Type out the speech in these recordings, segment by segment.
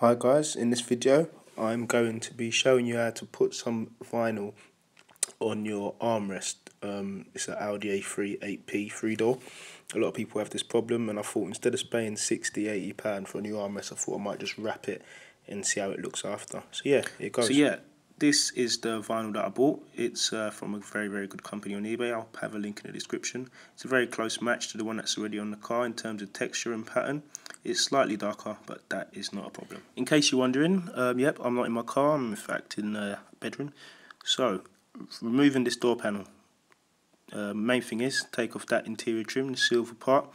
Hi guys, in this video I'm going to be showing you how to put some vinyl on your armrest. It's an Audi A3 8P 3-door. A lot of people have this problem, and I thought instead of paying £60–80 for a new armrest, I thought I might just wrap it and see how it looks after. So yeah, here it goes. So yeah, this is the vinyl that I bought. It's from a very good company on eBay. I'll have a link in the description. It's a very close match to the one that's already on the car in terms of texture and pattern. It's slightly darker, but that is not a problem. In case you're wondering, yep, I'm not in my car. I'm in fact in the bedroom. So, removing this door panel. Main thing is take off that interior trim, the silver part.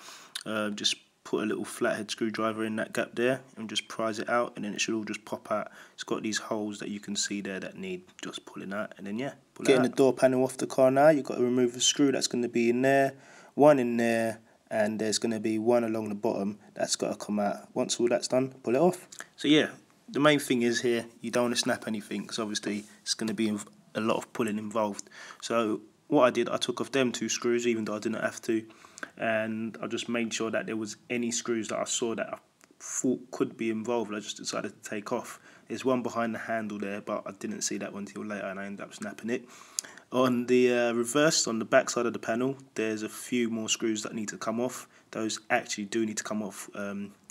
Just put a little flathead screwdriver in that gap there and just prise it out, and then it should all just pop out. It's got these holes that you can see there that need just pulling out, and then yeah, getting the door panel off the car now. You've got to remove the screw that's going to be in there, one in there, and there's going to be one along the bottom that's got to come out. Once all that's done, pull it off. So yeah, the main thing is here, you don't want to snap anything because obviously it's going to be a lot of pulling involved. So what I did, I took off them two screws even though I didn't have to, and I just made sure that there was any screws that I saw that I thought could be involved. I just decided to take off. There's one behind the handle there, but I didn't see that one until later and I ended up snapping it. On the reverse, on the back side of the panel, there's a few more screws that need to come off. Those actually do need to come off,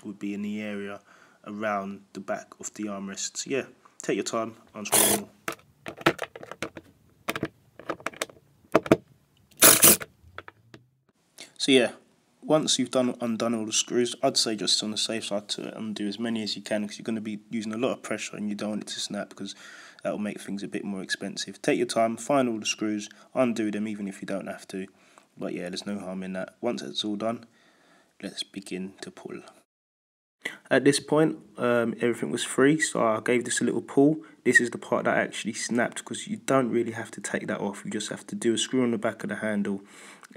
would be in the area around the back of the armrests. Yeah, take your time, unscrew them all. So yeah, once you've undone all the screws, I'd say just on the safe side to undo as many as you can, because you're going to be using a lot of pressure and you don't want it to snap, because that will make things a bit more expensive. Take your time, find all the screws, undo them even if you don't have to. But yeah, there's no harm in that. Once it's all done, let's begin to pull. At this point, everything was free, so I gave this a little pull. This is the part that actually snapped, because you don't really have to take that off. You just have to do a screw on the back of the handle,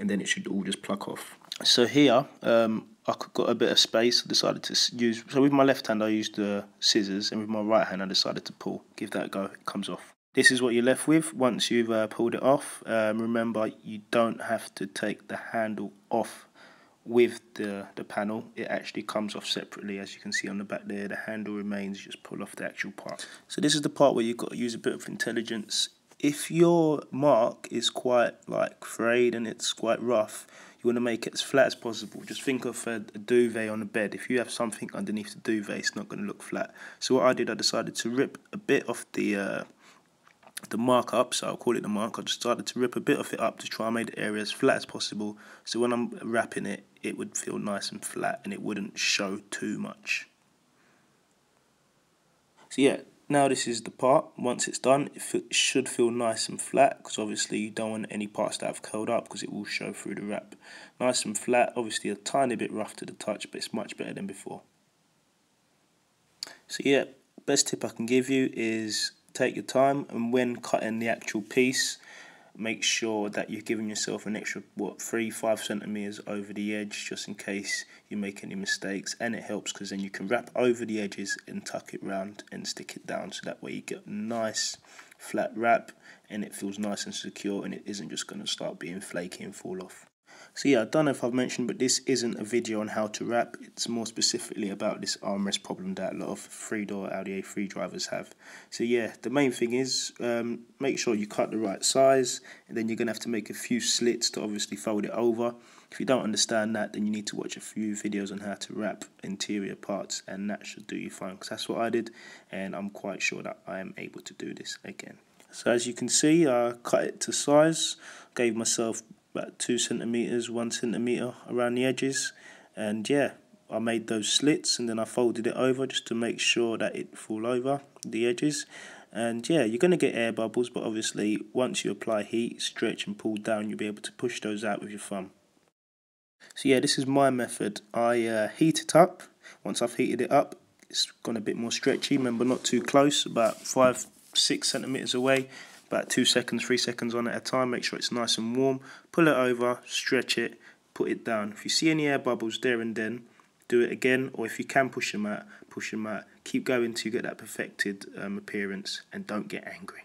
and then it should all just pluck off. So here, I got a bit of space. I decided to use, so with my left hand I used the scissors, and with my right hand I decided to pull. Give that a go, it comes off. This is what you're left with once you've pulled it off. Remember, you don't have to take the handle off with the panel. It actually comes off separately, as you can see on the back there. The handle remains, you just pull off the actual part. So this is the part where you've got to use a bit of intelligence. If your mark is quite like frayed and it's quite rough, you want to make it as flat as possible. Just think of a duvet on a bed. If you have something underneath the duvet, it's not going to look flat. So what I did, I decided to rip a bit of the mark up, so I'll call it the mark. I just started to rip a bit of it up to try and make the area as flat as possible, so when I'm wrapping it, it would feel nice and flat and it wouldn't show too much. So yeah, now this is the part. Once it's done, it should feel nice and flat, because obviously you don't want any parts that have curled up, because it will show through the wrap. Nice and flat, obviously a tiny bit rough to the touch, but it's much better than before. So yeah, best tip I can give you is take your time, and when cutting the actual piece, make sure that you're giving yourself an extra 3–5 centimeters over the edge, just in case you make any mistakes. And it helps because then you can wrap over the edges and tuck it round and stick it down, so that way you get a nice flat wrap and it feels nice and secure, and it isn't just going to start being flaky and fall off. So yeah, I don't know if I've mentioned, but this isn't a video on how to wrap. It's more specifically about this armrest problem that a lot of 3-door Audi A3 drivers have. So yeah, the main thing is make sure you cut the right size, and then you're going to have to make a few slits to obviously fold it over. If you don't understand that, then you need to watch a few videos on how to wrap interior parts, and that should do you fine, because that's what I did, and I'm quite sure that I am able to do this again. So as you can see, I cut it to size, gave myself about 2 centimeters, 1 centimeter around the edges, and yeah, I made those slits, and then I folded it over just to make sure that it fall over the edges. And yeah, you're going to get air bubbles, but obviously once you apply heat, stretch and pull down, you'll be able to push those out with your thumb. So yeah, this is my method. I heat it up. Once I've heated it up, it's gone a bit more stretchy. Remember, not too close, about 5–6 centimeters away. About 2 seconds, 3 seconds on at a time. Make sure it's nice and warm. Pull it over, stretch it, put it down. If you see any air bubbles there and then, do it again. Or if you can push them out, push them out. Keep going till you get that perfected appearance, and don't get angry.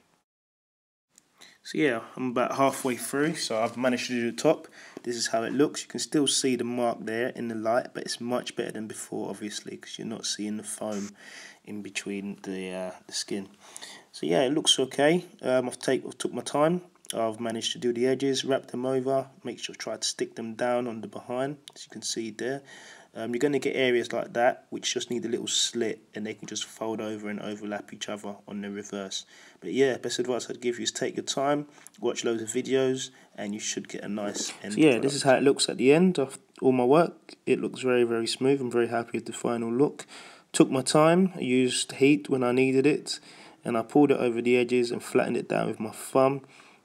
So yeah, I'm about halfway through, so I've managed to do the top. This is how it looks. You can still see the mark there in the light, but it's much better than before, obviously, because you're not seeing the foam in between the skin. So yeah, it looks okay. I've took my time. I've managed to do the edges, wrap them over, make sure try to stick them down on the behind, as you can see there. You're going to get areas like that which just need a little slit, and they can just fold over and overlap each other on the reverse. But yeah, best advice I'd give you is take your time, watch loads of videos, and you should get a nice end product. Yeah, this is how it looks at the end of all my work. It looks very, very smooth. I'm very happy with the final look. Took my time, I used heat when I needed it, and I pulled it over the edges and flattened it down with my thumb.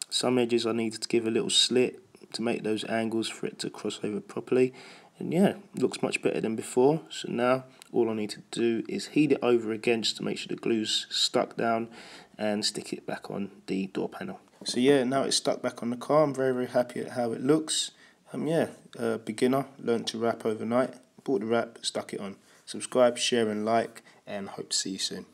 Some edges I needed to give a little slit to make those angles for it to cross over properly. And yeah, it looks much better than before. So now all I need to do is heat it over again just to make sure the glue's stuck down and stick it back on the door panel. So yeah, now it's stuck back on the car. I'm very, very happy at how it looks. Yeah, beginner, learned to wrap overnight, bought the wrap, stuck it on. Subscribe, share and like, and hope to see you soon.